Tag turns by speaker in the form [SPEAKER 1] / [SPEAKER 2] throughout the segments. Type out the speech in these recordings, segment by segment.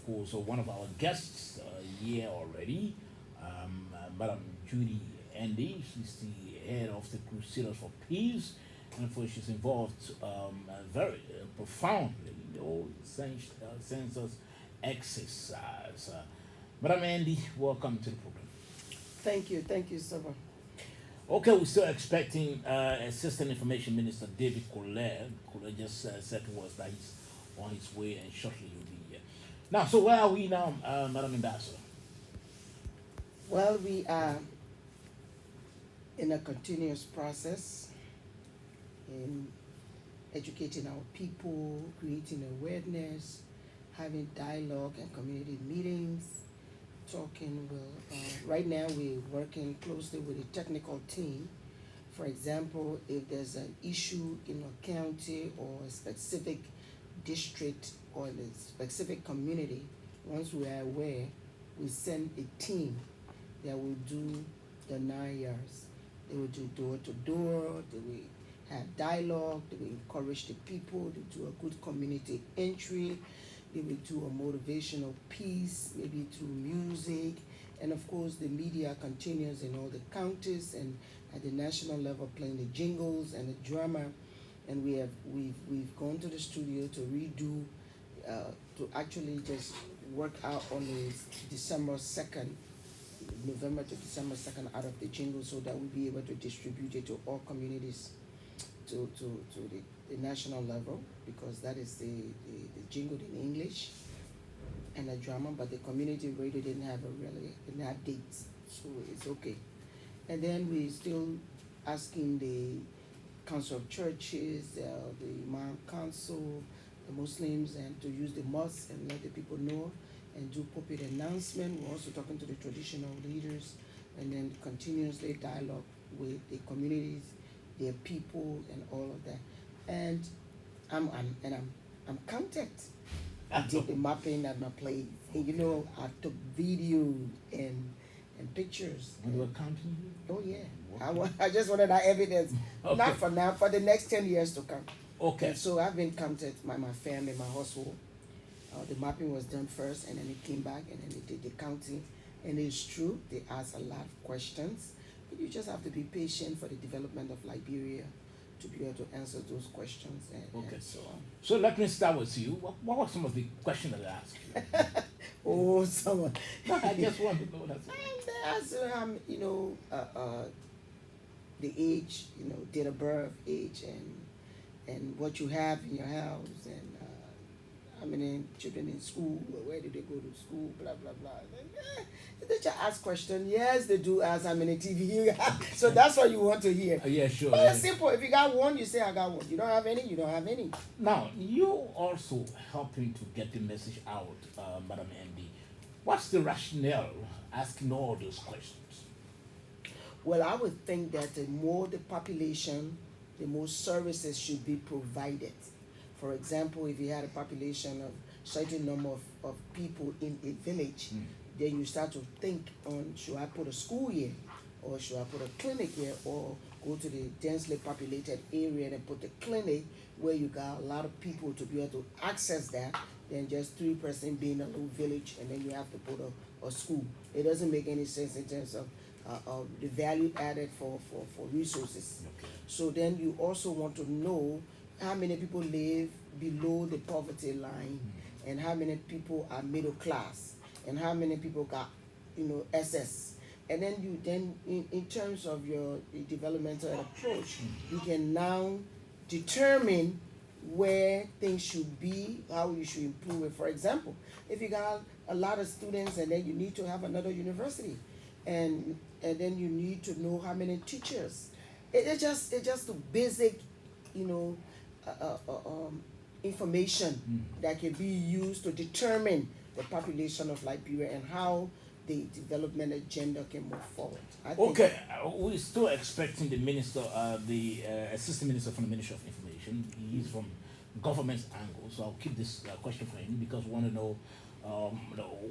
[SPEAKER 1] of course, one of our guests here already, Madam Judy Andy. She's the head of the Crusaders for Peace, and of course, she's involved very profoundly in the whole census exercise. Madam Andy, welcome to the program.
[SPEAKER 2] Thank you, Saba.
[SPEAKER 1] Okay, we're still expecting Assistant Information Minister David Colette. Colette just said to us that he's on his way and shortly he'll be here. Now, so where are we now, Madam Ambassador?
[SPEAKER 2] Well, we are in a continuous process in educating our people, creating awareness, having dialogue and community meetings, talking. Right now we're working closely with a technical team. For example, if there's an issue in a county or a specific district or in a specific community, once we are aware, we send a team that will do the 9 years. They will do door to door, they will have dialogue, they will encourage the people, they do a good community entry, they will do a motivational piece, maybe through music, and of course the media continues in all the counties and at the national level playing the jingles and the drama, and we've gone to the studio to redo, to actually just work out on the December 2nd, November to December 2nd out of the jingle so that we'll be able to distribute it to all communities to the national level, because that is the jingle in English and the drama, but the community radio didn't have dates, so it's okay. And then we still asking the council of churches, the Imam Council, the Muslims, and to use the mosque and let the people know and do pulpit announcement. We're also talking to the traditional leaders, and then continuously dialogue with the communities, their people, and all of that. And I'm counted. I did the mapping at my place, and I took video and pictures.
[SPEAKER 1] And you were counting?
[SPEAKER 2] Oh yeah, I just wanted that evidence.
[SPEAKER 1] Okay.
[SPEAKER 2] Not for now, for the next 10 years to come.
[SPEAKER 1] Okay.
[SPEAKER 2] And so I've been counted by my family, my household. The mapping was done first, and then it came back, and then they did the counting. And it's true, they asked a lot of questions, but you just have to be patient for the development of Liberia to be able to answer those questions and so on.
[SPEAKER 1] So let me start with you. What were some of the questions that they asked you?
[SPEAKER 2] Oh, someone.
[SPEAKER 1] No, I just want to know that.
[SPEAKER 2] They asked, the age, date of birth, age, and what you have in your house, and how many children in school, where do they go to school, blah, blah, blah. They just ask questions. Yes, they do ask how many TV you have. So that's what you want to hear.
[SPEAKER 1] Yeah, sure.
[SPEAKER 2] But it's simple. If you got one, you say, I got one. You don't have any, you don't have any.
[SPEAKER 1] Now, you also helping to get the message out, Madam Andy. What's the rationale asking all those questions?
[SPEAKER 2] Well, I would think that the more the population, the more services should be provided. For example, if you had a population of certain number of people in a village, then you start to think on, should I put a school here, or should I put a clinic here, or go to the densely populated area and put the clinic where you got a lot of people to be able to access that, than just 3% being a little village and then you have to put a school. It doesn't make any sense in terms of the value added for resources.
[SPEAKER 1] Okay.
[SPEAKER 2] So then you also want to know how many people live below the poverty line, and how many people are middle class, and how many people got SS. And then in terms of your developmental approach, you can now determine where things should be, how you should improve it. For example, if you got a lot of students and then you need to have another university, and then you need to know how many teachers. It's just the basic, information that can be used to determine the population of Liberia and how the development agenda can move forward.
[SPEAKER 1] Okay, we're still expecting the minister, the assistant minister from the Ministry of Information. He's from government's angle, so I'll keep this question for him because we want to know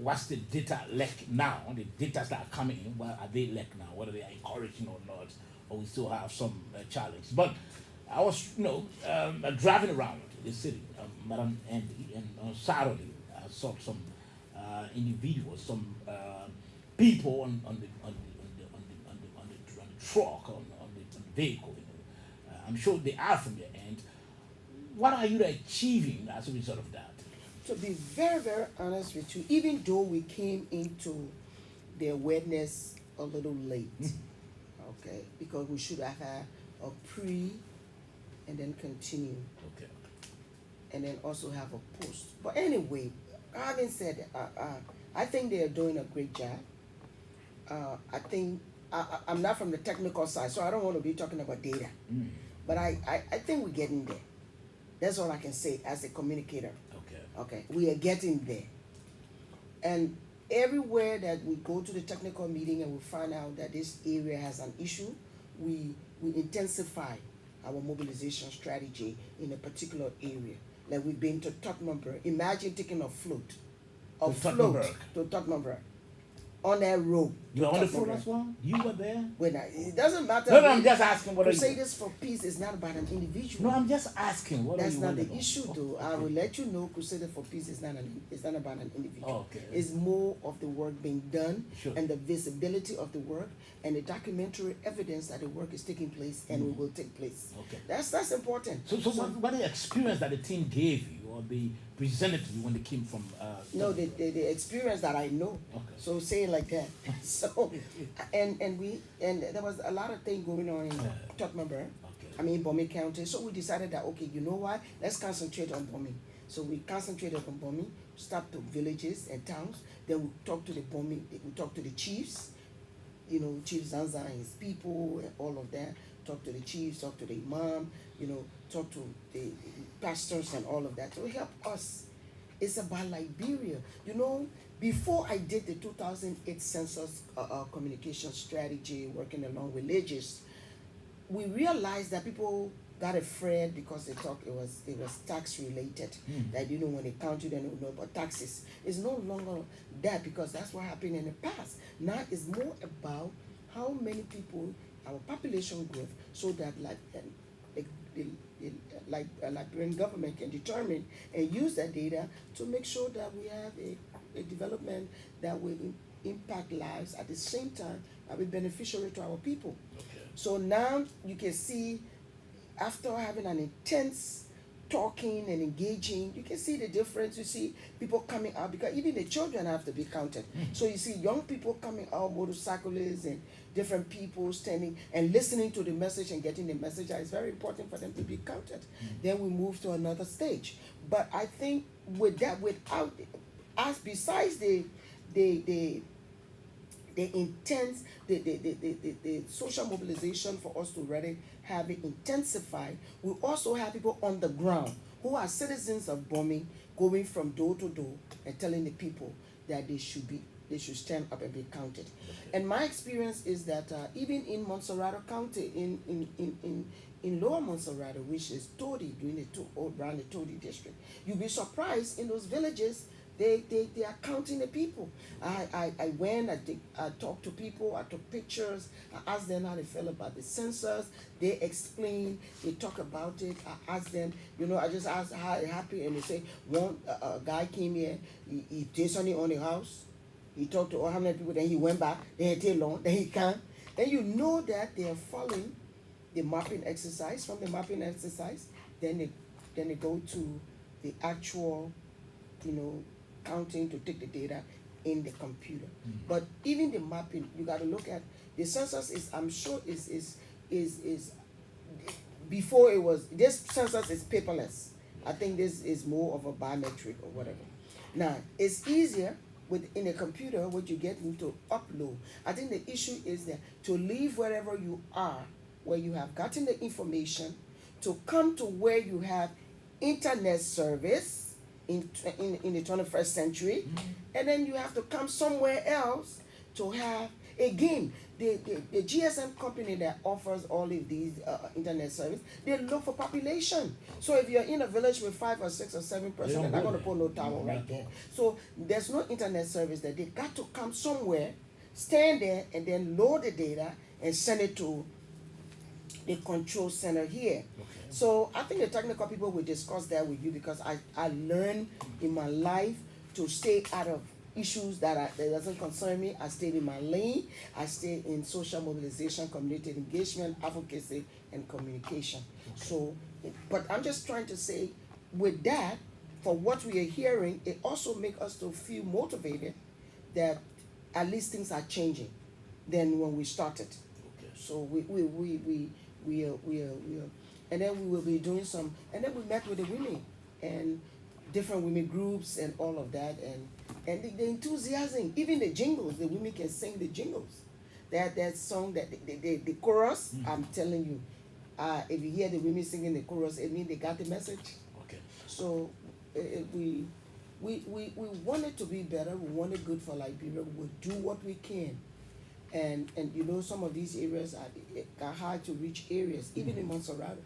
[SPEAKER 1] what's the data lack now, the data that are coming in, what are they lack now, whether they are encouraging or not, or we still have some challenge. But I was, driving around the city, Madam Andy, and on Saturday I saw some individuals, some people on the truck, on the vehicle. I'm sure they are from your end. What are you achieving as a result of that?
[SPEAKER 2] To be very, very honest with you, even though we came into the awareness a little late, okay, because we should have had a pre and then continue,
[SPEAKER 1] Okay.
[SPEAKER 2] and then also have a post. But anyway, having said that, I think they are doing a great job. I think I'm not from the technical side, so I don't want to be talking about data. But I think we're getting there. That's all I can say as a communicator.
[SPEAKER 1] Okay.
[SPEAKER 2] Okay, we are getting there. And everywhere that we go to the technical meeting and we find out that this area has an issue, we intensify our mobilization strategy in a particular area. Like we've been to Tottenham. Imagine taking a float
[SPEAKER 1] To Tottenham.
[SPEAKER 2] to Tottenham on that road.
[SPEAKER 1] You were on the floor as well? You were there?
[SPEAKER 2] It doesn't matter.
[SPEAKER 1] No, I'm just asking what are you.
[SPEAKER 2] Crusaders for Peace is not about an individual.
[SPEAKER 1] No, I'm just asking what
[SPEAKER 2] That's
[SPEAKER 1] are you.
[SPEAKER 2] not the
[SPEAKER 1] about?
[SPEAKER 2] issue, though. I will let you know. Crusader for Peace is not about an individual.
[SPEAKER 1] Okay.
[SPEAKER 2] It's more of the work being done
[SPEAKER 1] Sure.
[SPEAKER 2] and the visibility of the work and the documentary evidence that the work is taking place and will take place.
[SPEAKER 1] Okay.
[SPEAKER 2] That's important.
[SPEAKER 1] So what the experience that the team gave you or they presented to you when they came from?
[SPEAKER 2] No, the experience that I know.
[SPEAKER 1] Okay.
[SPEAKER 2] So say it like that. So, and there was a lot of things going on in Tottenham.
[SPEAKER 1] Okay.
[SPEAKER 2] I mean, Bombing County. So we decided that, okay, you know what? Let's concentrate on bombing. So we concentrated on bombing, stopped to villages and towns. Then we talked to we talked to the chiefs, Chief Zanza and his people and all of that. Talk to the chiefs, talk to the imam, talk to the pastors and all of that. So help us. It's about Liberia. Before I did the 2008 census communication strategy, working along religious, we realized that people got afraid because they thought it was tax related. That when they count you, they don't know about taxes. It's no longer that because that's what happened in the past. Now it's more about how many people, our population growth, so that the Liberian government can determine and use that data to make sure that we have a development that will impact lives at the same time and be beneficial to our people.
[SPEAKER 1] Okay.
[SPEAKER 2] So now you can see, after having an intense talking and engaging, you can see the difference. You see people coming out because even the children have to be counted. So you see young people coming out, motorcyclists and different people standing and listening to the message and getting the message. It's very important for them to be counted. Then we move to another stage. But I think with that, besides the intense, the social mobilization for us to really have it intensified, we also have people on the ground who are citizens of bombing, going from door to door and telling the people that they should stand up and be counted. Okay. And my experience is that even in Montserrat County, in Lower Montserrat, which is Todi, around the Todi district, you'll be surprised in those villages. They are counting the people. I went, I talked to people, I took pictures, I asked them how they felt about the census. They explained, they talk about it. I asked them, I just asked how they happy, and they say one a guy came here, he did something on the house, he talked to how many people, then he went back, then he take long, then he came. Then you know that they are following the mapping exercise. From the mapping exercise, then they go to the actual, counting to take the data in the computer. But even the mapping, you got to look at the census. I'm sure is before it was, this census is paperless. I think this is more of a biometric or whatever. Now it's easier in a computer what you get into upload. I think the issue is that to leave wherever you are, where you have gotten the information, to come to where you have internet service in the 21st century, and then you have to come somewhere else to have, again, the GSM company that offers all of these internet service, they look for population. So if you're in a village with 5 or 6 or 7 person, they're not going to put no tower right there. So there's no internet service there. They got to come somewhere, stand there, and then load the data and send it to the control center here. Okay. So I think the technical people will discuss that with you because I learned in my life to stay out of issues that doesn't concern me. I stayed in my lane. I stayed in social mobilization, community engagement, advocacy, and communication. So, but I'm just trying to say, with that, for what we are hearing, it also makes us to feel motivated that at least things are changing than when we started.
[SPEAKER 1] Okay.
[SPEAKER 2] So and then we will be doing some, and then we met with the women and different women groups and all of that, and the enthusiasm, even the jingles, the women can sing the jingles. That song, that the chorus, I'm telling you, if you hear the women singing the chorus, it means they got the message.
[SPEAKER 1] Okay.
[SPEAKER 2] So we want it to be better. We want it good for Liberia. We'll do what we can. And you know, some of these areas are hard to reach areas. Even in Montserrat,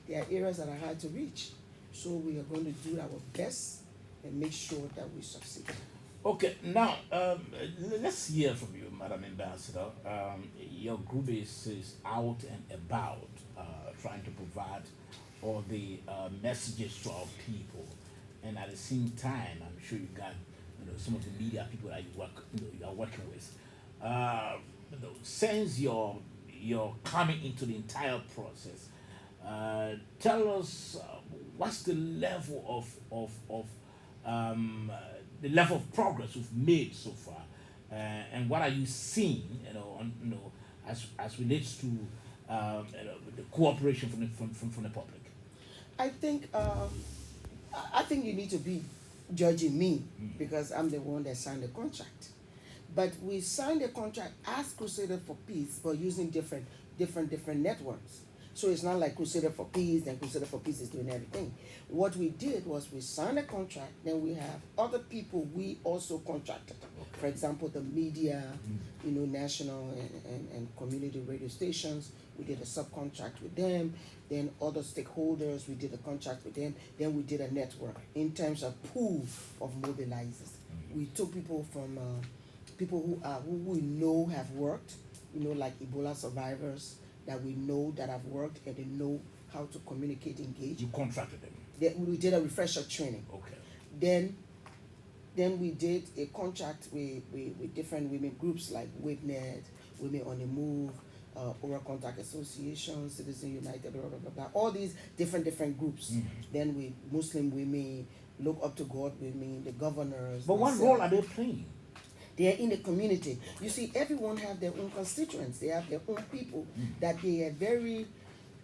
[SPEAKER 2] there are areas that are hard to reach. So we are going to do our best and make sure that we succeed.
[SPEAKER 1] Okay, now let's hear from you, Madam Ambassador. Your group is out and about, trying to provide all the messages to our people, and at the same time, I'm sure you got some of the media people that you are working with. Since you're coming into the entire process, tell us what's the level of the level of progress we've made so far, and what are you seeing, as relates to the cooperation from the public?
[SPEAKER 2] I think you need to be judging me because I'm the one that signed the contract. But we signed the contract as Crusader for Peace, but using different networks. So it's not like Crusader for Peace and Crusader for Peace is doing everything. What we did was we signed a contract, then we have other people we also contracted. Okay. For example, the media, national and community radio stations, we did a subcontract with them. Then other stakeholders, we did a contract with them. Then we did a network in terms of pool of mobilizers. We took people from people who we know have worked, like Ebola survivors, that we know that have worked and they know how to communicate, engage.
[SPEAKER 1] You contracted them?
[SPEAKER 2] We did a refresher training.
[SPEAKER 1] Okay.
[SPEAKER 2] Then we did a contract with different women groups like WaveNet, Women on the Move, Oral Contact Association, Citizen United, blah, blah, blah, blah, all these different groups. Then with Muslim women, Look Up to God women, the governors.
[SPEAKER 1] But what role are they playing?
[SPEAKER 2] They are in the community. You see, everyone have their own constituents. They have their own people that they are very,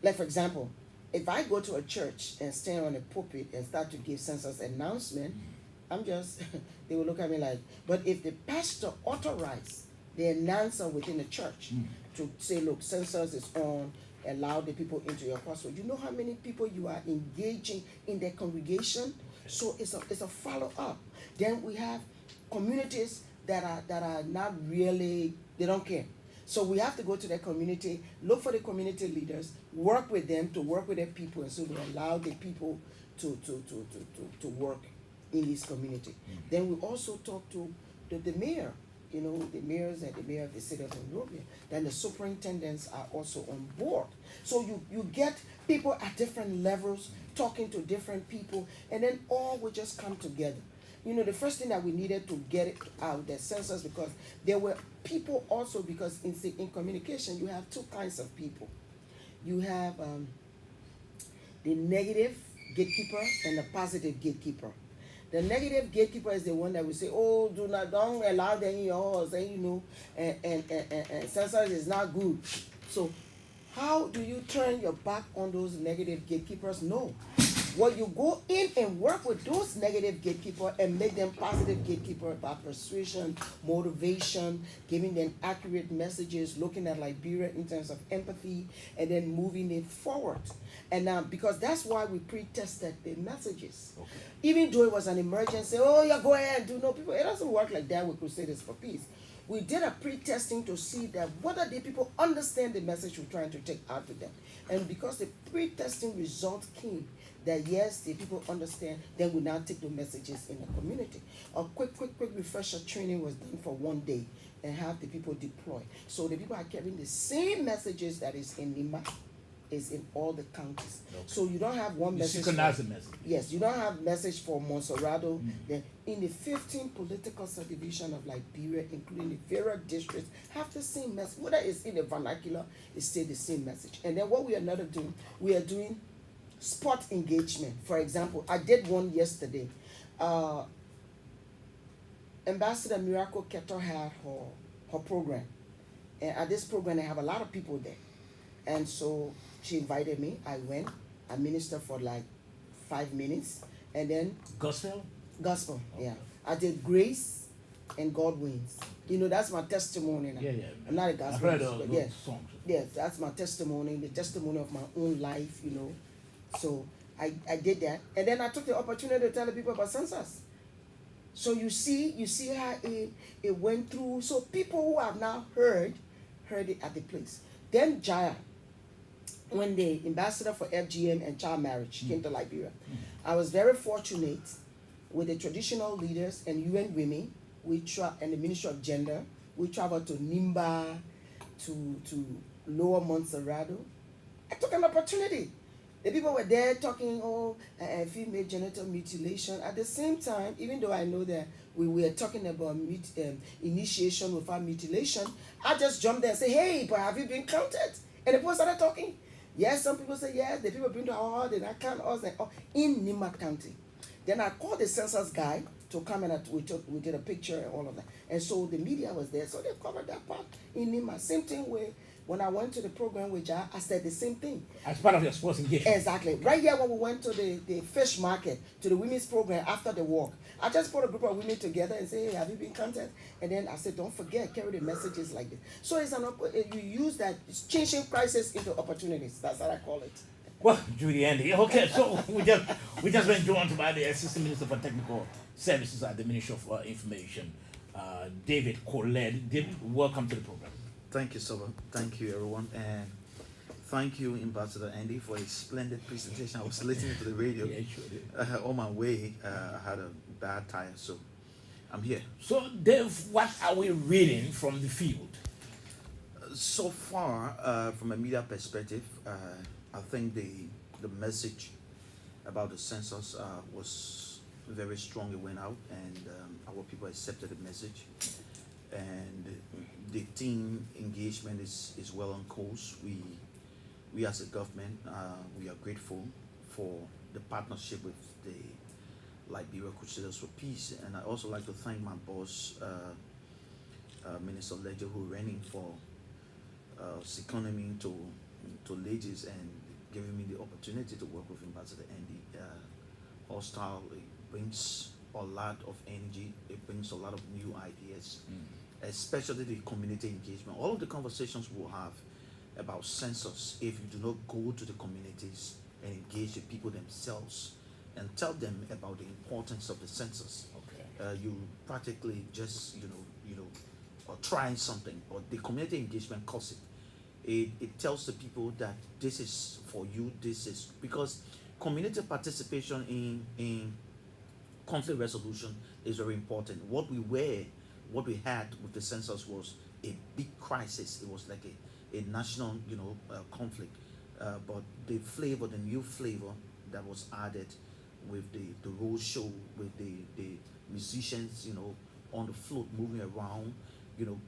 [SPEAKER 2] like for example, if I go to a church and stand on a pulpit and start to give census announcement, they will look at me like, but if the pastor authorized the announcer within the church to say, look, census is on, allow the people into your household, you know how many people you are engaging in their congregation? So it's a follow-up. Then we have communities that are not really, they don't care. So we have to go to their community, look for the community leaders, work with them to work with their people, and so we allow the people to work in this community. Then we also talk to the mayor, the mayors and the mayor of the city of Monrovia. Then the superintendents are also on board. So you get people at different levels talking to different people, and then all will just come together. The first thing that we needed to get it out, the census, because there were people also, because in communication, you have two kinds of people. You have the negative gatekeeper and the positive gatekeeper. The negative gatekeeper is the one that will say, oh, don't allow them in your house, and census is not good. So how do you turn your back on those negative gatekeepers? No. Well, you go in and work with those negative gatekeepers and make them positive gatekeepers by persuasion, motivation, giving them accurate messages, looking at Liberia in terms of empathy, and then moving it forward. And because that's why we pre-tested the messages. Okay. Even though it was an emergency, go ahead, do no people. It doesn't work like that with Crusaders for Peace. We did a pre-testing to see that whether the people understand the message we're trying to take out to them. And because the pre-testing results came, that yes, the people understand, then we now take the messages in the community. A quick refresher training was done for 1 day and have the people deploy. So the people are carrying the same messages that is in Lima is in all the counties.
[SPEAKER 1] Okay.
[SPEAKER 2] So you don't have one
[SPEAKER 1] You
[SPEAKER 2] message.
[SPEAKER 1] synchronize the message.
[SPEAKER 2] Yes, you don't have message for Monserrado. Then in the 15 political subdivision of Liberia, including the various districts, have the same message. Whether it's in the vernacular, it's still the same message. And then what we are not doing, we are doing sport engagement. For example, I did one yesterday. Ambassador Miracle Keto had her program. And at this program, I have a lot of people there. And so she invited me. I went. I ministered for like 5 minutes. And then
[SPEAKER 1] Gospel?
[SPEAKER 2] Gospel,
[SPEAKER 1] Okay.
[SPEAKER 2] yeah. I did Grace and God Wins. You know, that's my testimony now.
[SPEAKER 1] Yeah, yeah.
[SPEAKER 2] I'm not a
[SPEAKER 1] I've
[SPEAKER 2] gospel
[SPEAKER 1] heard
[SPEAKER 2] minister,
[SPEAKER 1] those
[SPEAKER 2] but yes.
[SPEAKER 1] songs.
[SPEAKER 2] Yes, that's my testimony, the testimony of my own life, you know. So I did that. And then I took the opportunity to tell the people about census. So you see how it went through. So people who have now heard it at the place. Then Jaya, when the ambassador for FGM and child marriage came to Liberia, I was very fortunate with the traditional leaders and UN Women, and the Ministry of Gender. We traveled to Nimba, to Lower Montserrado. I took an opportunity. The people were there talking, female genital mutilation. At the same time, even though I know that we were talking about initiation without mutilation, I just jumped there and said, hey, but have you been counted? And the people started talking. Yes, some people say yes. The people bring to our heart and I count us in Nimba County. Then I called the census guy to come and we did a picture and all of that. And so the media was there, so they covered that part in Nimba. Same thing with when I went to the program with Jai, I said the same thing.
[SPEAKER 1] As part of your sports engagement.
[SPEAKER 2] Exactly. Right here when we went to the fish market, to the women's program after the walk, I just put a group of women together and say, hey, have you been counted? And then I said, don't forget, carry the messages like this. So it's you use that, it's changing crisis into opportunities. That's what I call it.
[SPEAKER 1] Well, Judy Andy. Okay, so we just went joined by the Assistant Minister for Technical Services at the Ministry of Information, David Colette. David, welcome to the program.
[SPEAKER 3] Thank you, Soba. Thank you, everyone. And thank you, Ambassador Andy, for a splendid presentation. I was listening to the radio.
[SPEAKER 1] Yeah, sure did.
[SPEAKER 3] On my way, I had a bad tire, so I'm here.
[SPEAKER 1] So, Dave, what are we reading from the field?
[SPEAKER 3] So far, from a media perspective, I think the message about the census was very strong. It went out, and our people accepted the message. And the team engagement is well on course. We as a government, we are grateful for the partnership with the Liberia Crusaders for Peace. And I also like to thank my boss, Minister Ledger, who ran in for seconding to Ledges and giving me the opportunity to work with Ambassador Andy. Hostile, it brings a lot of energy, it brings a lot of new ideas. Especially the community engagement. All of the conversations we'll have about census, if you do not go to the communities and engage the people themselves and tell them about the importance of the census, you practically just or trying something. But the community engagement costs it. It tells the people that this is for you. This is because community participation in conflict resolution is very important. What we had with the census was a big crisis. It was like a national, conflict. But the new flavor that was added with the road show, with the musicians, on the float moving around,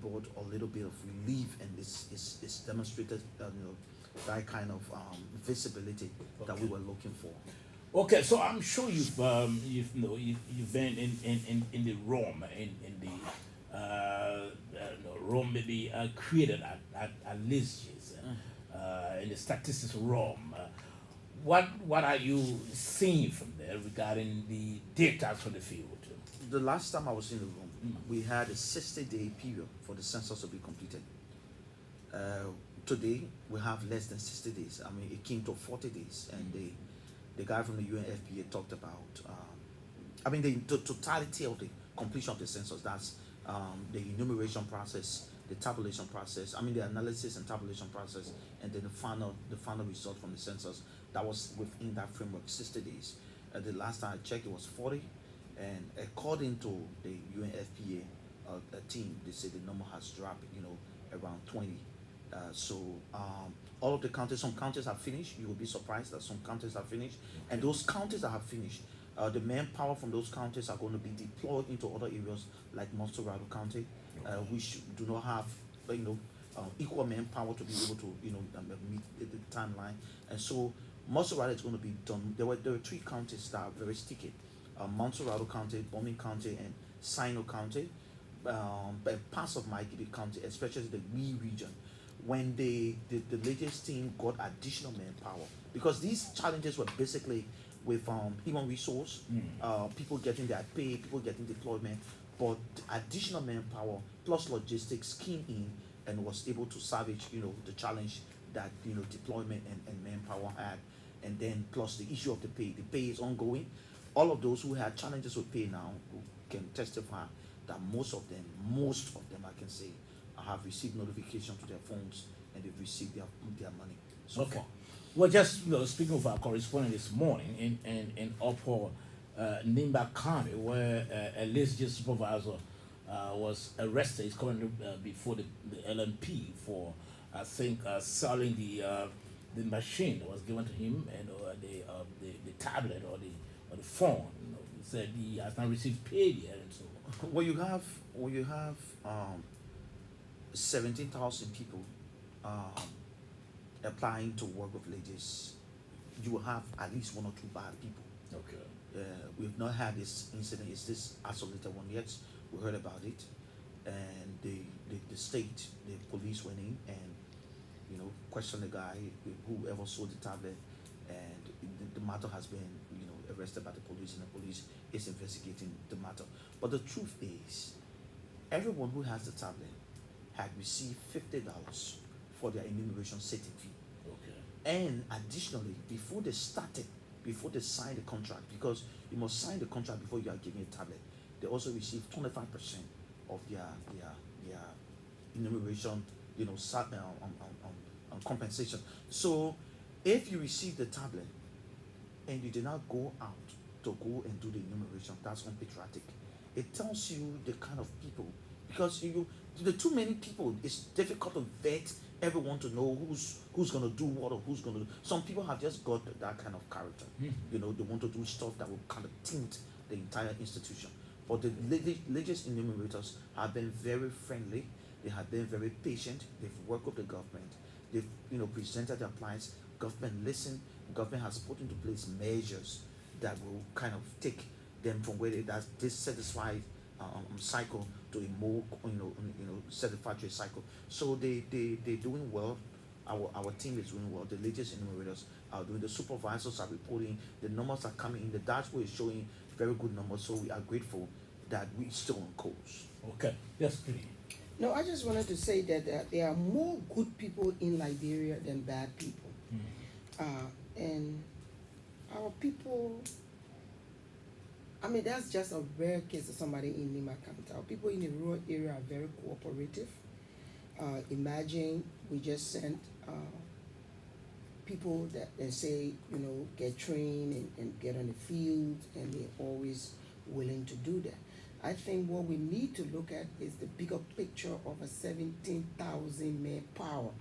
[SPEAKER 3] brought a little bit of relief, and it's demonstrated, that kind of visibility that we were looking for.
[SPEAKER 1] Okay, so I'm sure you've been in the realm in the realm maybe created at Liz's in the statistics realm. What are you seeing from there regarding the data for the field?
[SPEAKER 3] The last time I was in the room, we had a 60-day period for the census to be completed. Today we have less than 60 days. I mean, it came to 40 days, and the guy from the UNFPA talked about, the totality of the completion of the census. That's the enumeration process, the tabulation process, the analysis and tabulation process, and then the final result from the census. That was within that framework, 60 days. The last time I checked, it was 40, and according to the UNFPA team, they say the number has dropped, around 20. All of the counties, some counties are finished. You will be surprised that some counties are finished, and those counties that have finished, the manpower from those counties are going to be deployed into other areas like Monterado County, which do not have, equal manpower to be able to, meet the timeline. And so Monterado is going to be done. There were 3 counties that are very sticky: Monterado County, Bombing County, and Sino County. But parts of Miami County, especially the Wee region, when the latest team got additional manpower, because these challenges were basically with human resource, people getting their pay, people getting deployment, but additional manpower plus logistics came in and was able to salvage, the challenge that deployment and manpower had, and then plus the issue of the pay. The pay is ongoing. All of those who had challenges with pay now who can testify that most of them, I can say, have received notification to their phones and they've received their money so far.
[SPEAKER 1] Well, just speaking of our correspondent this morning in Upper Nimba County, where a legislative supervisor was arrested. He's currently before the LMP for, I think, selling the machine that was given to him, and the tablet or the phone. He said he has not received pay yet, and so.
[SPEAKER 3] When you have 17,000 people applying to work with ladies, you will have at least 1 or 2 bad people.
[SPEAKER 1] Okay.
[SPEAKER 3] We've not had this incident. It's this isolated one yet. We heard about it, and the state, the police went in and questioned the guy, whoever sold the tablet, and the matter has been arrested by the police, and the police is investigating the matter. But the truth is, everyone who has the tablet had received $50 for their enumeration setting fee.
[SPEAKER 1] Okay.
[SPEAKER 3] And additionally, before they signed the contract, because you must sign the contract before you are given a tablet, they also receive 25% of their enumeration, on compensation. So if you receive the tablet and you did not go out to go and do the enumeration, that's unpatriotic. It tells you the kind of people, because the too many people, it's difficult to vet everyone to know who's going to do what or who's going to do. Some people have just got that kind of character. They want to do stuff that will kind of tint the entire institution. But the religious enumerators have been very friendly. They have been very patient. They've worked with the government. They've presented their plans. Government listened. Government has put into place measures that will kind of take them from where that's dissatisfied cycle to a more satisfactory cycle. So they're doing well. Our team is doing well. The latest enumerators are doing. The supervisors are reporting. The numbers are coming in. The dashboard is showing very good numbers. So we are grateful that we're still on course.
[SPEAKER 1] Okay. Yes, please.
[SPEAKER 2] No, I just wanted to say that there are more good people in Liberia than bad people. And our people, I mean, that's just a rare case of somebody in Nima County. Our people in the rural area are very cooperative. Imagine we just sent people that say, get trained and get on the field, and they're always willing to do that. I think what we need to look at is the bigger picture of a 17,000 manpower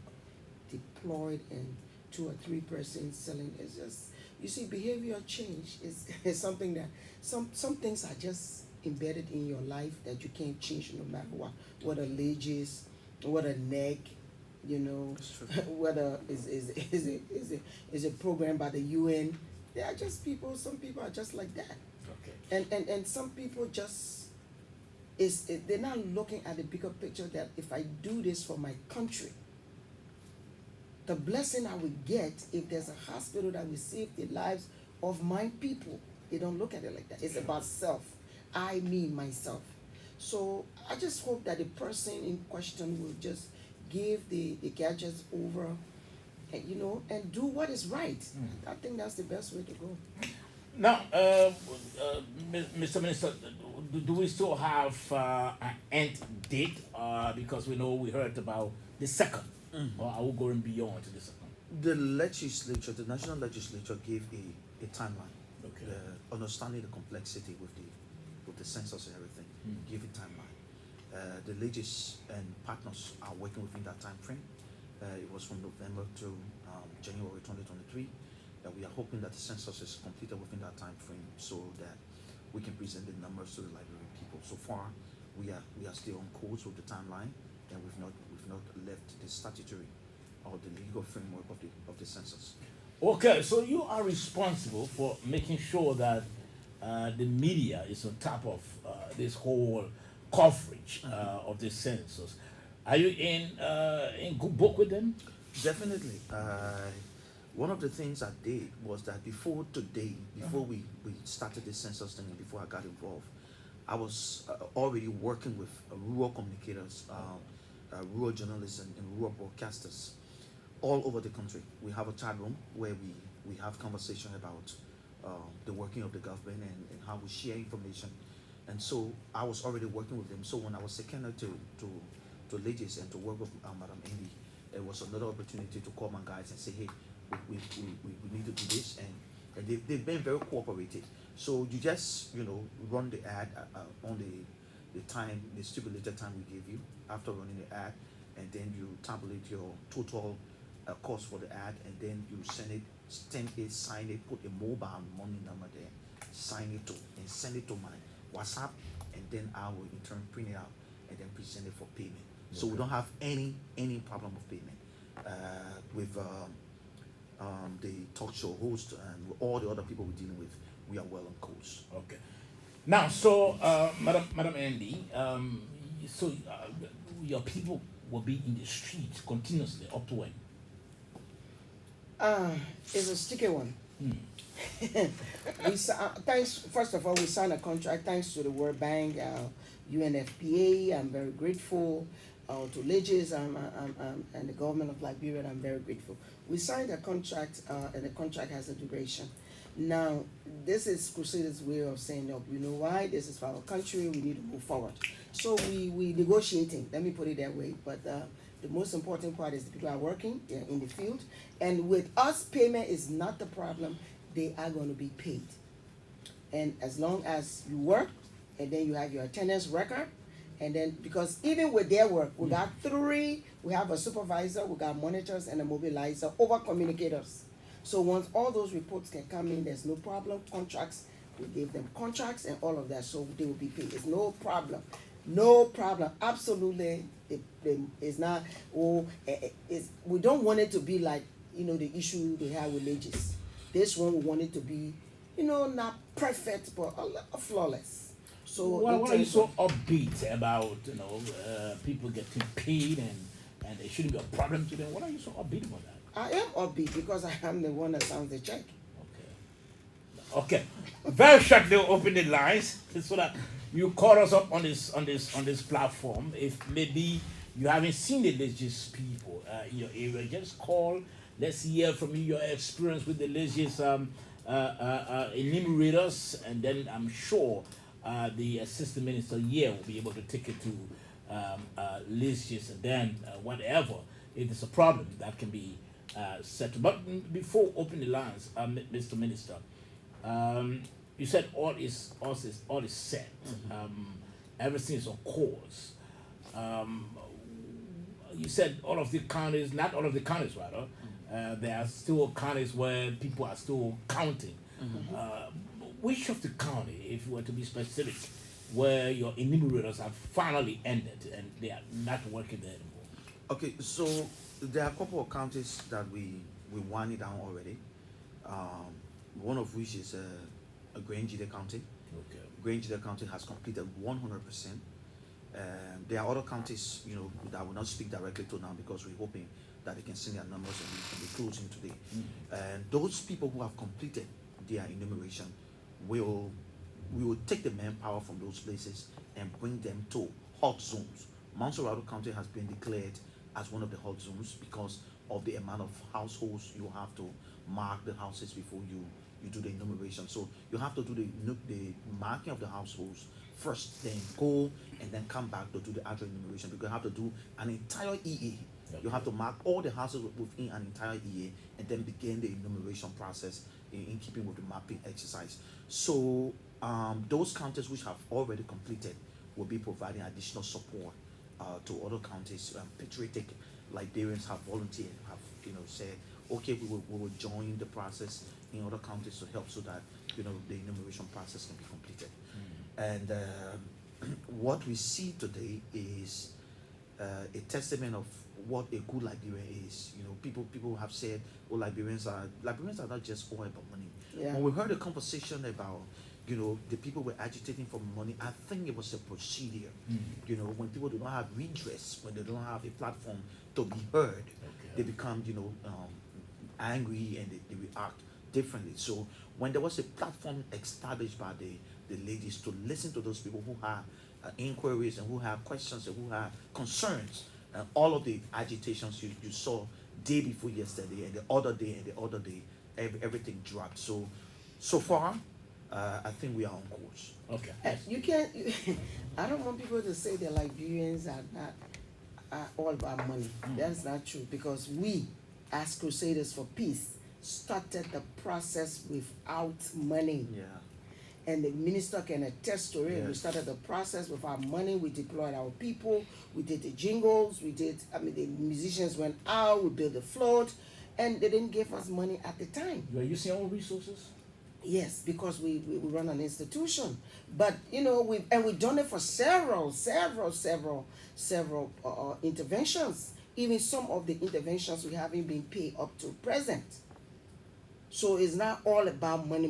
[SPEAKER 2] deployed and 2 or 3 persons selling. It's just, you see, behavioral change is something that some things are just embedded in your life that you can't change no matter what a leg is, what a neck, whether is a program by the UN. They are just people. Some people are just like that.
[SPEAKER 1] Okay.
[SPEAKER 2] And some people just they're not looking at the bigger picture that if I do this for my country, the blessing I will get if there's a hospital that will save the lives of my people. They don't look at it like that. It's about self. I, me, myself. So I just hope that the person in question will just give the gadgets over, and do what is right. I think that's the best way to go.
[SPEAKER 1] Now, Mr. Minister, do we still have an end date? Because we heard about the second. Or are we going beyond to the second?
[SPEAKER 3] The national legislature gave a timeline.
[SPEAKER 1] Okay.
[SPEAKER 3] Understanding the complexity with the census and everything, give a timeline. The legis and partners are working within that time frame. It was from November to January 2023. We are hoping that the census is completed within that time frame so that we can present the numbers to the library people. So far, we are still on course with the timeline, and we've not left the statutory or the legal framework of the census.
[SPEAKER 1] Okay, so you are responsible for making sure that the media is on top of this whole coverage of the census. Are you in good book with them?
[SPEAKER 3] Definitely. One of the things I did was that before we started the census thing and before I got involved, I was already working with rural communicators, rural journalists, and rural broadcasters all over the country. We have a chat room where we have conversation about the working of the government and how we share information. And so I was already working with them. So when I was seconded to Legis and to work with Madam Andy, it was another opportunity to call my guys and say, hey, we need to do this, and they've been very cooperative. So you just run the ad on the stipulated time we gave you after running the ad, and then you tabulate your total cost for the ad, and then you send it, sign it, put a mobile money number there, sign it to, and send it to my WhatsApp, and then I will in turn print it out and then present it for payment. Okay. So we don't have any problem of payment with the talk show host and all the other people we're dealing with. We are well on course.
[SPEAKER 1] Okay. Now, so Madam Andy, your people will be in the streets continuously up to when?
[SPEAKER 2] It's a sticky one. Thanks. First of all, we signed a contract thanks to the World Bank, UNFPA. I'm very grateful. To Legis and the government of Liberia, I'm very grateful. We signed a contract, and the contract has a duration. Now, this is Crusader's way of saying, no, you know why? This is for our country. We need to move forward. So we negotiating. Let me put it that way. But the most important part is the people are working. They're in the field, and with us, payment is not the problem. They are going to be paid, and as long as you work, and then you have your attendance record. And then, because even with their work, we got three, we have a supervisor, we got monitors and a mobilizer, over communicators. So once all those reports can come in, there's no problem. Contracts, we give them contracts and all of that, so they will be paid. It's no problem. No problem. Absolutely. It's not, we don't want it to be like, the issue they have with Legis. This one, we want it to be, not perfect, but a little flawless. So
[SPEAKER 1] why are you so upbeat about people getting paid and it shouldn't be a problem to them? What are you so upbeat about that?
[SPEAKER 2] I am upbeat because I am the one that signs the check.
[SPEAKER 1] Okay. Very shortly, we'll open the lines so that you call us up on this platform. If maybe you haven't seen the Legis people in your area, just call. Let's hear from you your experience with the Legis enumerators, and then I'm sure the assistant minister here will be able to take it to Legis, and then whatever, if there's a problem, that can be settled. But before opening the lines, Mr. Minister, you said all is set. Everything is on course. You said all of the counties, not all of the counties rather, there are still counties where people are still counting. Which of the county, if you were to be specific, where your enumerators have finally ended and they are not working there anymore?
[SPEAKER 3] Okay, so there are a couple of counties that we wound it down already. One of which is Grangida County.
[SPEAKER 1] Okay.
[SPEAKER 3] Grangida County has completed 100%. There are other counties, that I will not speak directly to now because we're hoping that they can send their numbers and we can be closing today. And those people who have completed their enumeration, we will take the manpower from those places and bring them to hot zones. Montserrat County has been declared as one of the hot zones because of the amount of households you have to mark the houses before you do the enumeration. So you have to do the marking of the households first, then go and then come back to do the actual enumeration, because you have to do an entire EA. You have to mark all the houses within an entire EA and then begin the enumeration process in keeping with the mapping exercise. So those counties which have already completed will be providing additional support to other counties, patriotic Liberians have volunteered, have said, okay, we will join the process in other countries to help so that the enumeration process can be completed. And what we see today is a testament of what a good Liberian is. People have said, "Oh, Liberians are not just all about money."
[SPEAKER 2] Yeah.
[SPEAKER 3] When we heard a conversation about, the people were agitating for money, I think it was a procedure. When people do not have redress, when they don't have a platform to be heard, they become, angry and they react differently. So when there was a platform established by the ladies to listen to those people who have inquiries and who have questions and who have concerns, and all of the agitations you saw day before yesterday and the other day, everything dropped. So far, I think we are on course.
[SPEAKER 1] Okay.
[SPEAKER 2] You can't. I don't want people to say that Liberians are not all about money. That's not true, because we, as Crusaders for Peace, started the process without money.
[SPEAKER 3] Yeah.
[SPEAKER 2] And the minister can attest to it.
[SPEAKER 3] Yes.
[SPEAKER 2] We started the process with our money. We deployed our people. We did the jingles. The musicians went out. We built the float. And they didn't give us money at the time.
[SPEAKER 1] You are using your own resources?
[SPEAKER 2] Yes, because we run an institution. But, we've done it for several interventions. Even some of the interventions we haven't been paid up to present. So it's not all about money.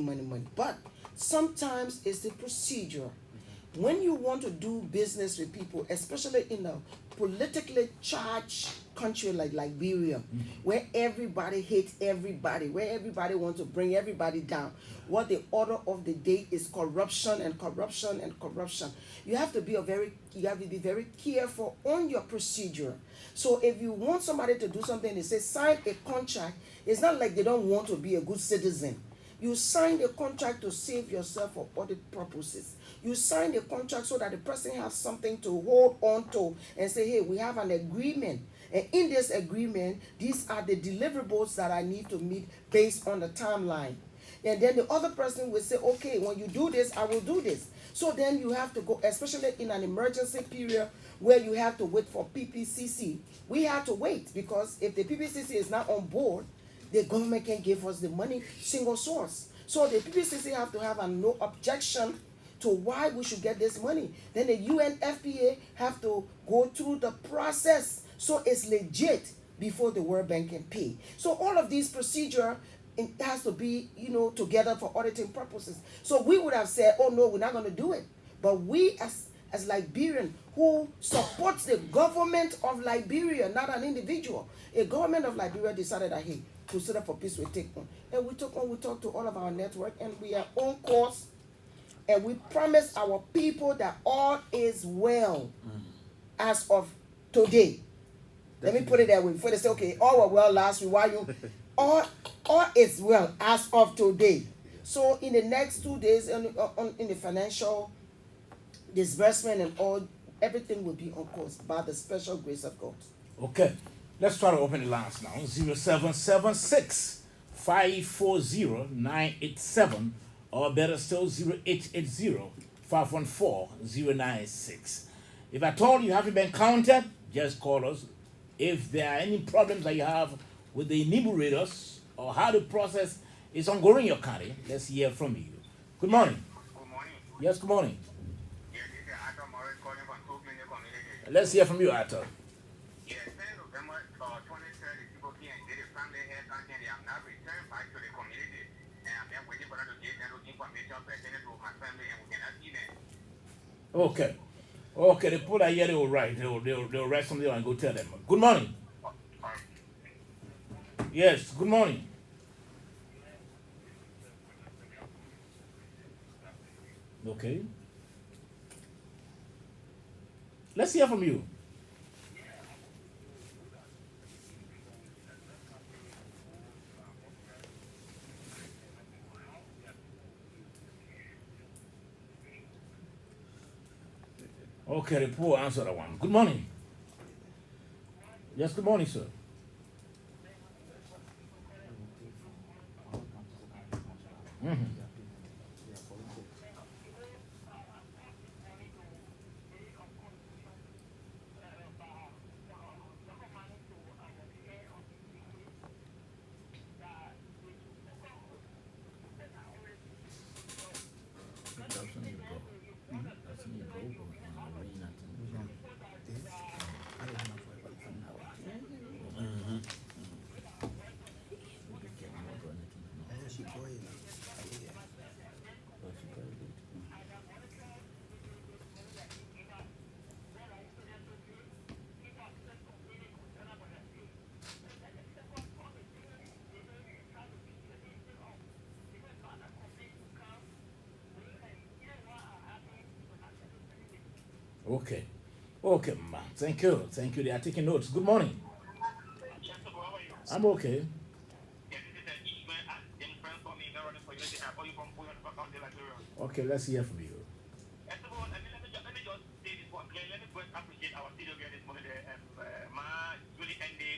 [SPEAKER 2] But sometimes it's the procedure. When you want to do business with people, especially in a politically charged country like Liberia, where everybody hates everybody, where everybody wants to bring everybody down, what the order of the day is corruption and corruption and corruption. You have to be very careful on your procedure. So if you want somebody to do something, they say sign a contract. It's not like they don't want to be a good citizen. You sign the contract to save yourself for audit purposes. You sign the contract so that the person has something to hold on to and say, hey, we have an agreement. And in this agreement, these are the deliverables that I need to meet based on the timeline. And then the other person will say, okay, when you do this, I will do this. So then you have to go, especially in an emergency period where you have to wait for PPCC. We have to wait, because if the PPCC is not on board, the government can give us the money single source. So the PPCC have to have a no objection to why we should get this money. Then the UNFPA have to go through the process so it's legit before the World Bank can pay. So all of these procedure, it has to be, together for auditing purposes. So we would have said, oh no, we're not going to do it. But we as Liberian who supports the government of Liberia, not an individual, a government of Liberia decided that, hey, Crusader for Peace will take on. And we talked to all of our network, and we are on course. And we promise our people that all is well as of today. Let me put it that way. Before they say, okay, all were well last week, why you? all is well as of today. So in the next 2 days, in the financial disbursement and all, everything will be on course by the special grace of God.
[SPEAKER 1] Okay. Let's try to open the lines now. 0776 540 987, or better still 0880 514 096. If at all you haven't been counted, just call us. If there are any problems that you have with the enumerators or how the process is ongoing in your county, let's hear from you. Good morning.
[SPEAKER 4] Good morning.
[SPEAKER 1] Yes, good morning.
[SPEAKER 4] Yes, this is Arthur Morris calling from Two-Minute Community.
[SPEAKER 1] Let's hear from you, Arthur.
[SPEAKER 4] Yes, since November 2030, people came and did a family health counseling. They have not returned back to the community. And I'm just waiting for them to get them information pertaining to my family, and we cannot see them.
[SPEAKER 1] Okay. Okay, the people that hear, they will write. They'll write something and go tell them. Good morning. Yes, good morning. Okay. Let's hear from you. Okay, the poor answer that one. Good morning. Yes, good morning, sir. Mm-hmm. Okay. Okay, ma. Thank you. Thank you. They are taking notes. Good morning. I'm okay. Okay, let's hear from you.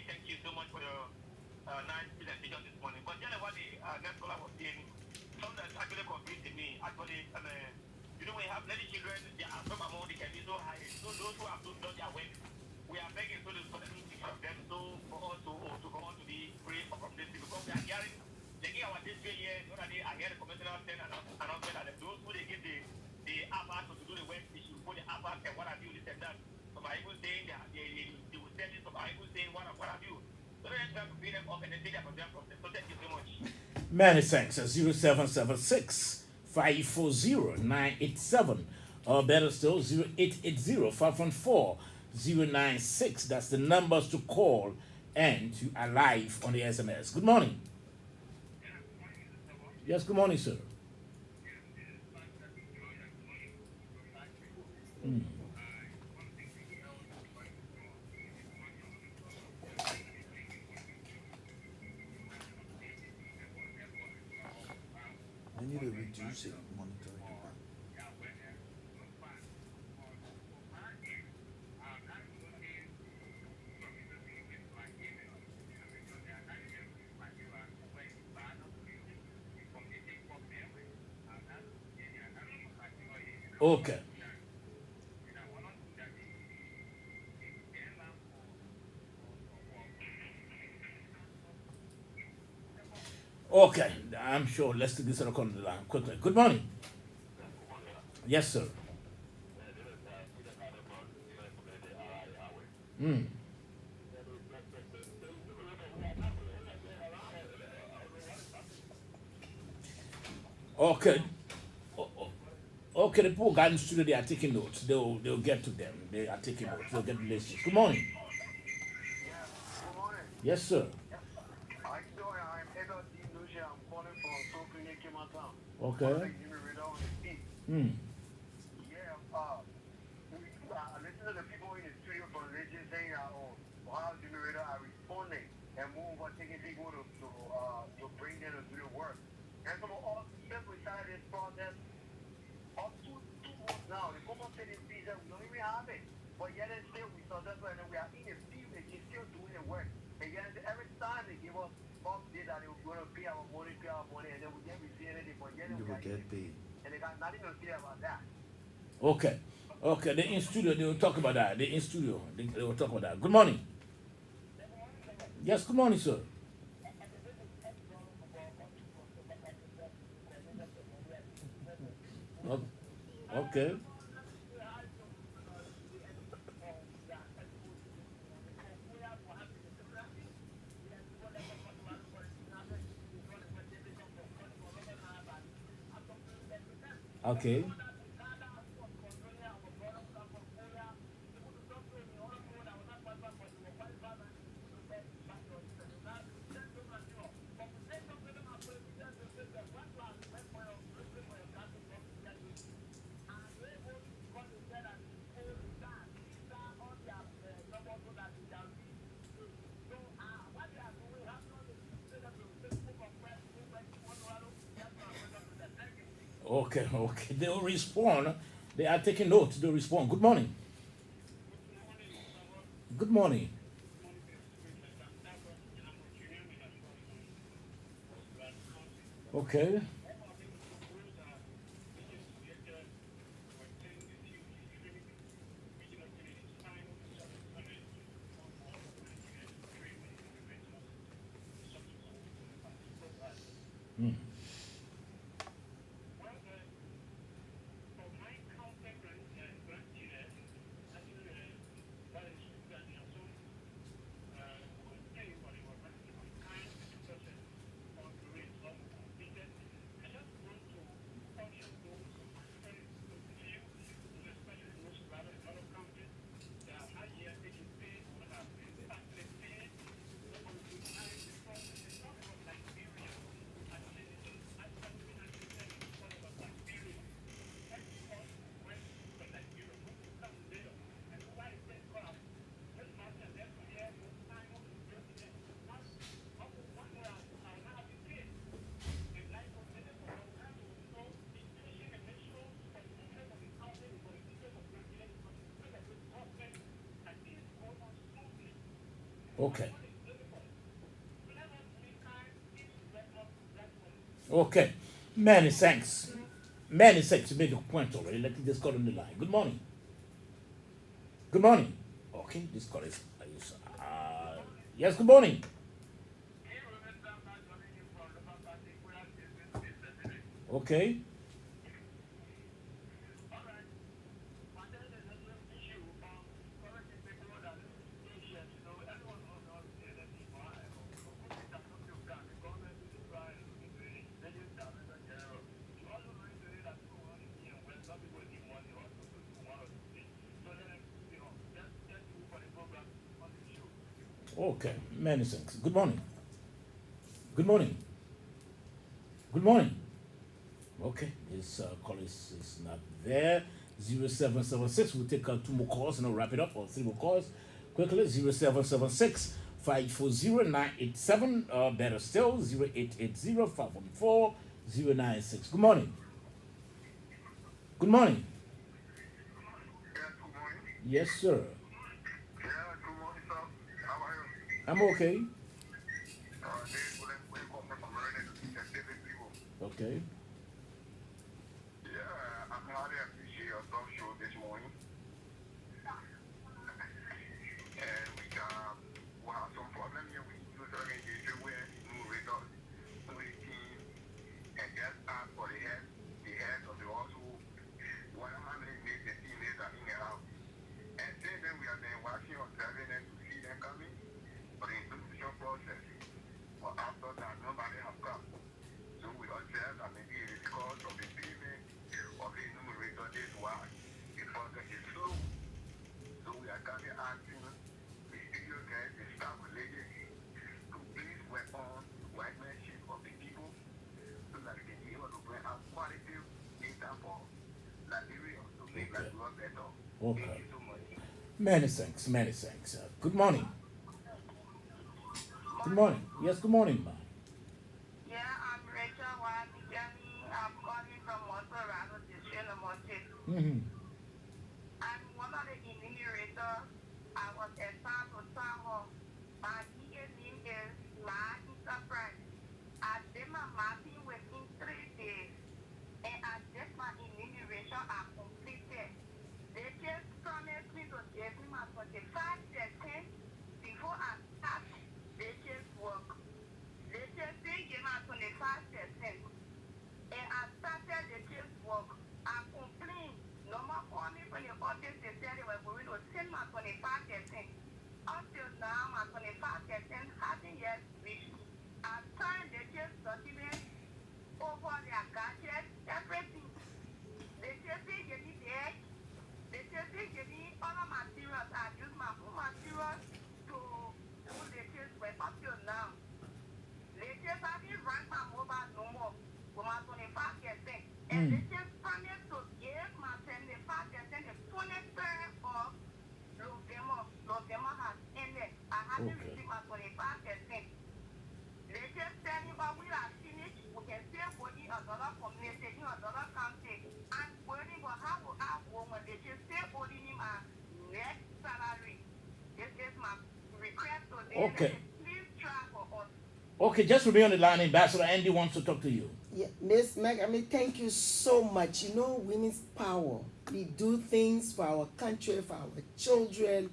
[SPEAKER 4] Thank you so much for your nice presentation this morning. But generally, what the next caller was saying, something that's actually confusing me. Actually, you know, we have many children, they are some amount, they can be so high. So those who have not done their work, we are begging so for them to take care of them. So for us to go on to be free from this, because we are hearing, they give our district here, so that they are here, the commissioner saying announcement that those who they give the app to do the work, they should put the app and what have you, this and that. Some are even saying that they will sell it, some are even saying what have you. So let's try to pay them up and then take them from them from them. So thank you so much.
[SPEAKER 1] Many thanks. 0776 540 987. Or better still, 0880 514 096. That's the numbers to call and to alive on the SMS. Good morning. Yes, good morning, sir. Mm.
[SPEAKER 3] They need to reduce it, monitoring the bank.
[SPEAKER 1] Okay. Okay, I'm sure. Let's take this on the line quickly. Good morning. Yes, sir. Mm. Okay. Okay, the poor guy in the studio, they are taking notes. They'll get to them. They are taking notes. They'll get the lists. Good morning.
[SPEAKER 4] Good morning.
[SPEAKER 1] Yes, sir.
[SPEAKER 4] I know I'm ELBC Lucia. I'm calling from Sofini Kimatown.
[SPEAKER 1] Okay. Hmm.
[SPEAKER 4] Yeah, I listen to the people in the studio from Legend saying that, how generator are responding and more taking people to bring them to do the work. And so all since we started this process, up to 2 months now, the common setting fees that we don't even have it. But yet and still we saw that's why we are in the field and they're still doing the work. And yet every time they give us update that they were going to pay our money, and then we didn't receive anything, but yet
[SPEAKER 3] They
[SPEAKER 4] we
[SPEAKER 3] will
[SPEAKER 4] are
[SPEAKER 3] get
[SPEAKER 4] in.
[SPEAKER 3] paid.
[SPEAKER 4] And they got nothing to say about that.
[SPEAKER 1] Okay. Okay, they're in studio. They will talk about that. They're in studio. They will talk about that. Good morning. Yes, good morning, sir. Okay. Okay. Okay, okay. They'll respond. They are taking notes. They'll respond. Good morning. Good morning. Okay. Hmm. Okay. Okay. Many thanks. Many thanks. You made a point already. Let me just call on the line. Good morning. Good morning. Okay, this call is yes, good morning. Okay. Okay, many thanks. Good morning. Good morning. Good morning. Okay, this call is not there. 0776. We'll take two more calls and I'll wrap it up, or three more calls quickly. 0776 540 987. Better still, 0880 514 096. Good morning. Good morning.
[SPEAKER 4] Yes, good morning.
[SPEAKER 1] Yes, sir.
[SPEAKER 4] Yeah, good morning, sir. How are you?
[SPEAKER 1] I'm okay.
[SPEAKER 4] This will we come from Maryland to David people.
[SPEAKER 1] Okay.
[SPEAKER 4] Yeah, I'm highly appreciate your talk show this morning. And we have some problem here with user engagement where no result, no team, and just ask for the head of the household, how many days the team is in and out. And since then we have been watching on observing them to see them coming for the institution process. But after that, nobody has come. So we observe that maybe it is because of the payment of the numerator this why the process is slow. So we are currently asking the studio guys, the staff related, to please work on the workmanship of the people so that we can be able to bring out quality data for Liberia to make Liberia better.
[SPEAKER 1] Okay.
[SPEAKER 4] Thank you so much.
[SPEAKER 1] Many thanks. Many thanks. Good morning. Good morning. Yes, good morning, ma'am.
[SPEAKER 5] Yeah, I'm Rachel Wabigani. I'm calling from Monterrey, District of Monterrey.
[SPEAKER 1] Mm-hmm.
[SPEAKER 5] I'm one of the enumerators. I was assigned to Tahoe. My EA name is My Enterprise. I did my mapping within 3 days, and I did my enumeration. I completed. They just promised me to give me my 25% before I start. They just work. They just didn't give my 25%. And I started the just work. I complained. No more call me from the office. They said they were going to send my 25%. Until now, my 25% hasn't yet reached me. I signed the just document over their gadgets, everything. They just didn't give me the egg. They just didn't give me all of my materials. I use my own materials to do the just work until now. They just haven't run my mobile no more with my 25%. And they just promised to give my 75% the 23rd of November. November has ended. I haven't
[SPEAKER 1] Okay.
[SPEAKER 5] received my 25%. They just tell me, but we are finished. We can still go in another community, in another county. I'm waiting for how will I go when they just still holding me my next salary. This is my request to them.
[SPEAKER 1] Okay.
[SPEAKER 5] Please try for us.
[SPEAKER 1] Okay, just remain on the line. Ambassador Andy wants to talk to you.
[SPEAKER 2] Yeah, Miss Meg, thank you so much. You know, women's power. We do things for our country, for our children.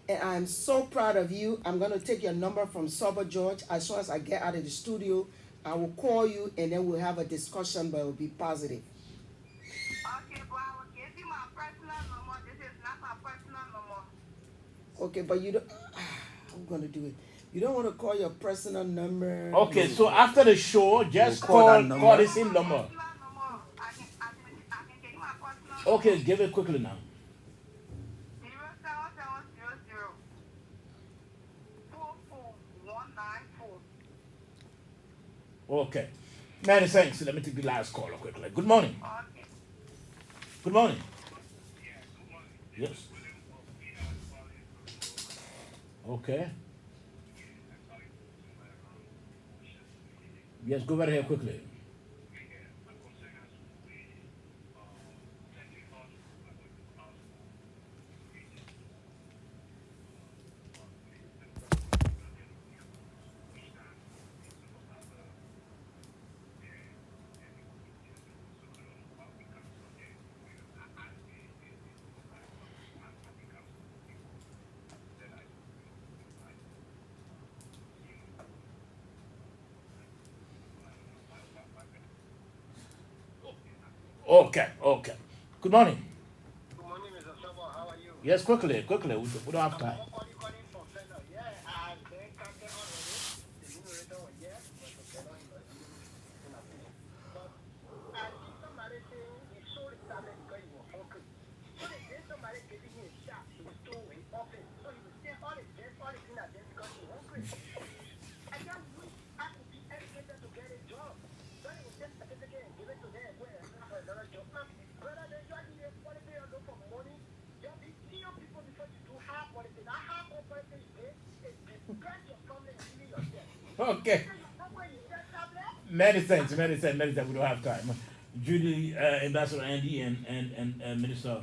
[SPEAKER 2] And I'm so proud of you. I'm going to take your number from Sober George. As soon as I get out of the studio, I will call you and then we'll have a discussion, but it will be positive.
[SPEAKER 5] Okay, but I will give you my personal number. This is not my personal number.
[SPEAKER 2] Okay, but you don't. I'm going to do it. You don't want to call your personal number.
[SPEAKER 1] Okay, so after the show, just
[SPEAKER 3] We'll call that
[SPEAKER 1] call
[SPEAKER 3] number.
[SPEAKER 1] the same number.
[SPEAKER 5] Personal number. I can give you my personal
[SPEAKER 1] Okay, give it quickly now.
[SPEAKER 5] 07700 44194.
[SPEAKER 1] Okay. Many thanks. Let me take the last caller quickly. Good morning.
[SPEAKER 5] Okay.
[SPEAKER 1] Good morning. Yes. Okay. Yes, go right ahead quickly. Okay. Good morning.
[SPEAKER 4] Good morning, Mr. Sabo. How are you?
[SPEAKER 1] Yes, quickly. We don't have time.
[SPEAKER 4] I'm calling from Fenner. Yeah, I have been counted already. The numerator was here, but the Fenner is not in a place. But I see somebody saying he so retarded because he was hungry. So they say somebody giving him a shot. He was still in office. So he was saying all the things that they because he was hungry. I just wish I could be educated to get a job. So he will take certificate and give it to them where for another job. Brother, they just need a quality or look for money. Just be senior people before you do hard quality. That hard quality you get is because your problem is really yourself.
[SPEAKER 1] Okay. Many thanks. We don't have time. Judy, Ambassador Andy, and Minister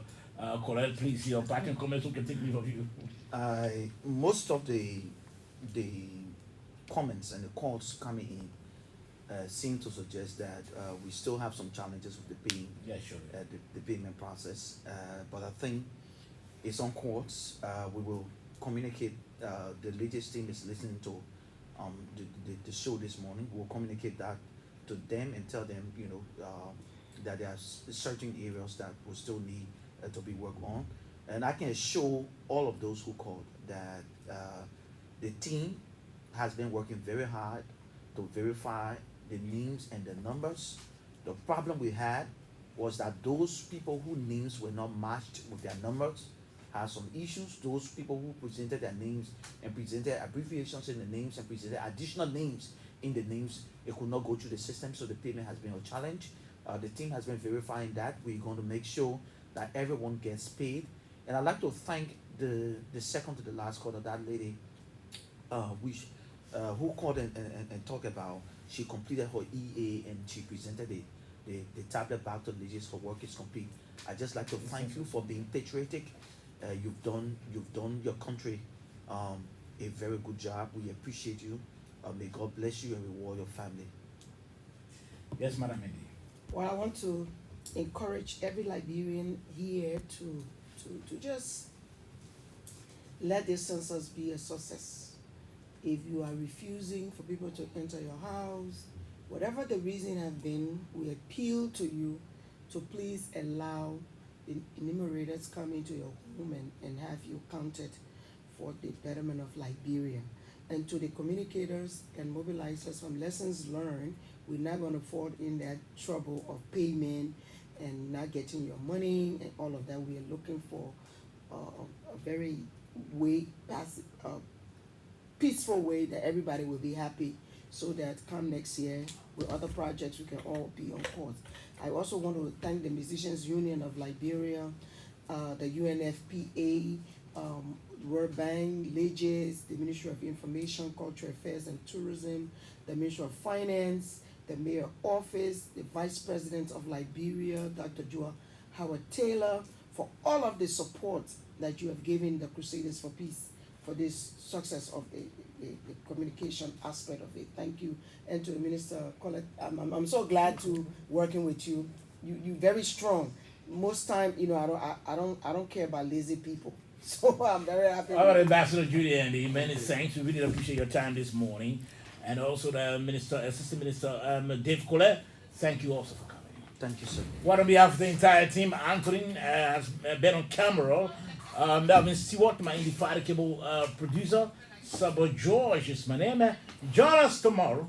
[SPEAKER 1] Colette, please, your parting comments. Who can take leave of you?
[SPEAKER 3] Most of the comments and the calls coming in seem to suggest that we still have some challenges with the paying,
[SPEAKER 1] Sure.
[SPEAKER 3] the payment process. But I think it's on courts. We will communicate. The latest team is listening to the show this morning. We'll communicate that to them and tell them, that there are certain areas that will still need to be worked on. And I can assure all of those who called that the team has been working very hard to verify the names and the numbers. The problem we had was that those people whose names were not matched with their numbers had some issues. Those people who presented their names and presented abbreviations in the names and presented additional names in the names, it could not go through the system, so the payment has been a challenge. The team has been verifying that. We're going to make sure that everyone gets paid. And I'd like to thank the second to the last caller, that lady who called and talked about she completed her EA and she presented the tablet back to the ladies. Her work is complete. I'd just like to thank you for being patriotic. You've done your country a very good job. We appreciate you. May God bless you and reward your family.
[SPEAKER 1] Yes, Madam Andy.
[SPEAKER 2] Well, I want to encourage every Liberian here to just let this census be a success. If you are refusing for people to enter your house, whatever the reason has been, we appeal to you to please allow the enumerators come into your home and have you counted for the betterment of Liberia. And to the communicators and mobilizers from lessons learned, we're not going to fall in that trouble of payment and not getting your money and all of that. We are looking for a very peaceful way that everybody will be happy, so that come next year with other projects we can all be on course. I also want to thank the Musicians Union of Liberia, the UNFPA, World Bank, LEGIS, the Ministry of Information, Cultural Affairs and Tourism, the Ministry of Finance, the Mayor Office, the Vice President of Liberia, Dr. Joa Howard Taylor, for all of the support that you have given the Crusaders for Peace for this success of the communication aspect of it. Thank you. And to the Minister Colette, I'm so glad to working with you. You very strong. Most time, I don't care about lazy people. So I'm very happy.
[SPEAKER 1] All right, Ambassador Judy Andy, many thanks. We really appreciate your time this morning. And also the Assistant Minister Dave Colette, thank you also for coming.
[SPEAKER 3] Thank you, sir.
[SPEAKER 1] Well, on behalf of the entire team, Anthony has been on camera. Melvin Stewart, my indefatigable producer. Sabo George is my name. Join us tomorrow.